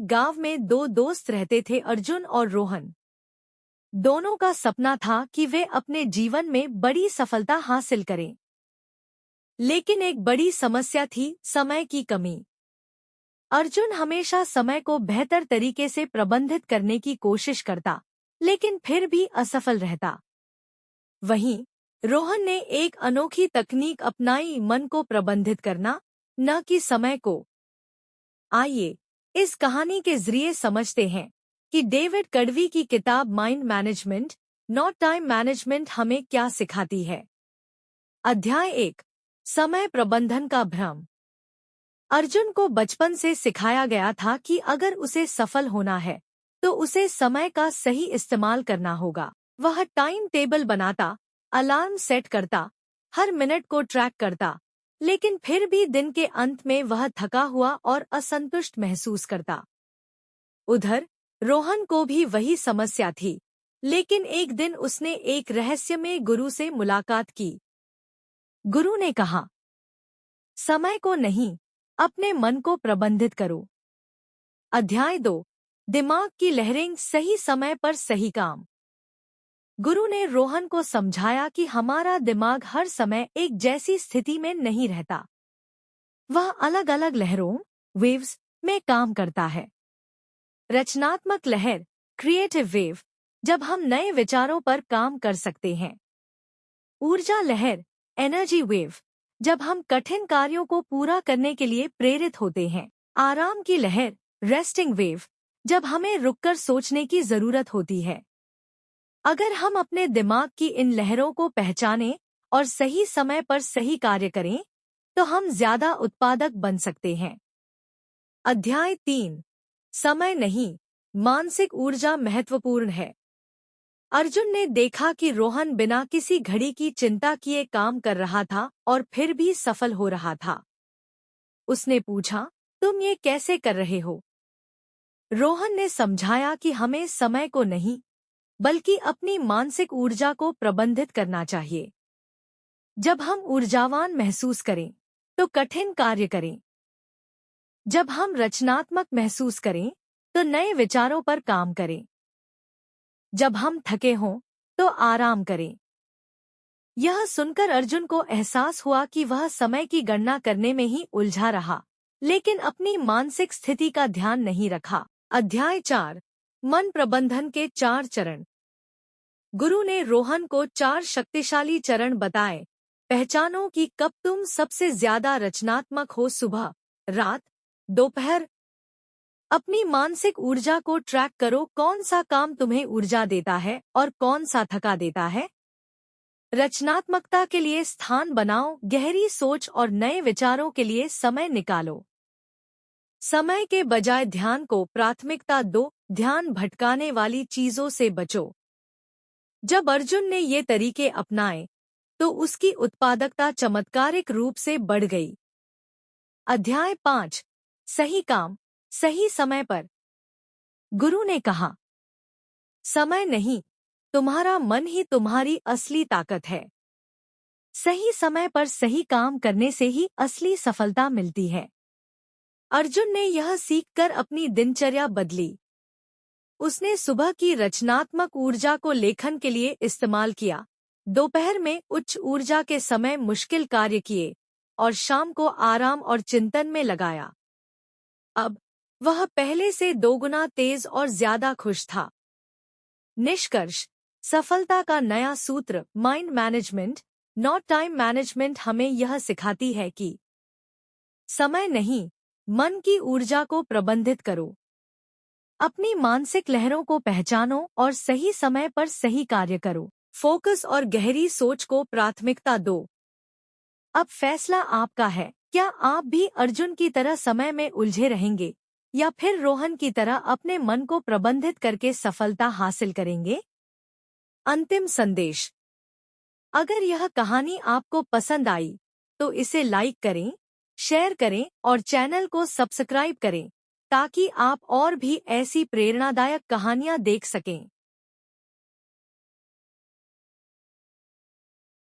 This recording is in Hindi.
एक गांव में दो दोस्त रहते थे, अर्जुन और रोहन। दोनों का सपना था कि वे अपने जीवन में बड़ी सफलता हासिल करें। लेकिन एक बड़ी समस्या थी, समय की कमी। अर्जुन हमेशा समय को बेहतर तरीके से प्रबंधित करने की कोशिश करता, लेकिन फिर भी असफल रहता। वहीं रोहन ने एक अनोखी तकनीक अपनाई, मन को प्रबंधित करना, न कि समय को। आइए इस कहानी के जरिए समझते हैं कि डेविड कड़वी की किताब mind management not time management हमें क्या सिखाती है। अध्याय 1, समय प्रबंधन का भ्रम। अर्जुन को बचपन से सिखाया गया था कि अगर उसे सफल होना है तो उसे समय का सही इस्तेमाल करना होगा। वह टाइम टेबल बनाता, अलार्म सेट करता, हर मिनट को ट्रैक करता, लेकिन फिर भी दिन के अंत में वह थका हुआ और असंतुष्ट महसूस करता। उधर रोहन को भी वही समस्या थी, लेकिन एक दिन उसने एक रहस्यमय गुरु से मुलाकात की। गुरु ने कहा, समय को नहीं, अपने मन को प्रबंधित करो। अध्याय 2, दिमाग की लहरें, सही समय पर सही काम। गुरु ने रोहन को समझाया कि हमारा दिमाग हर समय एक जैसी स्थिति में नहीं रहता। वह अलग अलग लहरों, वेव्स में काम करता है। रचनात्मक लहर, क्रिएटिव वेव, जब हम नए विचारों पर काम कर सकते हैं। ऊर्जा लहर, एनर्जी वेव, जब हम कठिन कार्यों को पूरा करने के लिए प्रेरित होते हैं। आराम की लहर, रेस्टिंग वेव, जब हमें रुककर सोचने की जरूरत होती है। अगर हम अपने दिमाग की इन लहरों को पहचानें और सही समय पर सही कार्य करें, तो हम ज्यादा उत्पादक बन सकते हैं। अध्याय 3, समय नहीं, मानसिक ऊर्जा महत्वपूर्ण है। अर्जुन ने देखा कि रोहन बिना किसी घड़ी की चिंता किए काम कर रहा था और फिर भी सफल हो रहा था। उसने पूछा, तुम ये कैसे कर रहे हो? रोहन ने समझाया कि हमें समय को नहीं, बल्कि अपनी मानसिक ऊर्जा को प्रबंधित करना चाहिए। जब हम ऊर्जावान महसूस करें तो कठिन कार्य करें। जब हम रचनात्मक महसूस करें तो नए विचारों पर काम करें। जब हम थके हों तो आराम करें। यह सुनकर अर्जुन को एहसास हुआ कि वह समय की गणना करने में ही उलझा रहा, लेकिन अपनी मानसिक स्थिति का ध्यान नहीं रखा। अध्याय 4, मन प्रबंधन के 4 चरण। गुरु ने रोहन को 4 शक्तिशाली चरण बताए। पहचानो कि कब तुम सबसे ज्यादा रचनात्मक हो, सुबह, रात, दोपहर। अपनी मानसिक ऊर्जा को ट्रैक करो, कौन सा काम तुम्हें ऊर्जा देता है और कौन सा थका देता है। रचनात्मकता के लिए स्थान बनाओ, गहरी सोच और नए विचारों के लिए समय निकालो। समय के बजाय ध्यान को प्राथमिकता दो, ध्यान भटकाने वाली चीजों से बचो। जब अर्जुन ने ये तरीके अपनाए तो उसकी उत्पादकता चमत्कारिक रूप से बढ़ गई। अध्याय 5, सही काम सही समय पर। गुरु ने कहा, समय नहीं, तुम्हारा मन ही तुम्हारी असली ताकत है। सही समय पर सही काम करने से ही असली सफलता मिलती है। अर्जुन ने यह सीखकर अपनी दिनचर्या बदली। उसने सुबह की रचनात्मक ऊर्जा को लेखन के लिए इस्तेमाल किया, दोपहर में उच्च ऊर्जा के समय मुश्किल कार्य किए और शाम को आराम और चिंतन में लगाया। अब वह पहले से 2 गुना तेज और ज्यादा खुश था। निष्कर्ष, सफलता का नया सूत्र mind management not time management हमें यह सिखाती है कि समय नहीं, मन की ऊर्जा को प्रबंधित करो। अपनी मानसिक लहरों को पहचानो और सही समय पर सही कार्य करो। फोकस और गहरी सोच को प्राथमिकता दो। अब फैसला आपका है, क्या आप भी अर्जुन की तरह समय में उलझे रहेंगे या फिर रोहन की तरह अपने मन को प्रबंधित करके सफलता हासिल करेंगे? अंतिम संदेश, अगर यह कहानी आपको पसंद आई तो इसे लाइक करें, शेयर करें और चैनल को सब्सक्राइब करें ताकि आप और भी ऐसी प्रेरणादायक कहानियां देख सकें।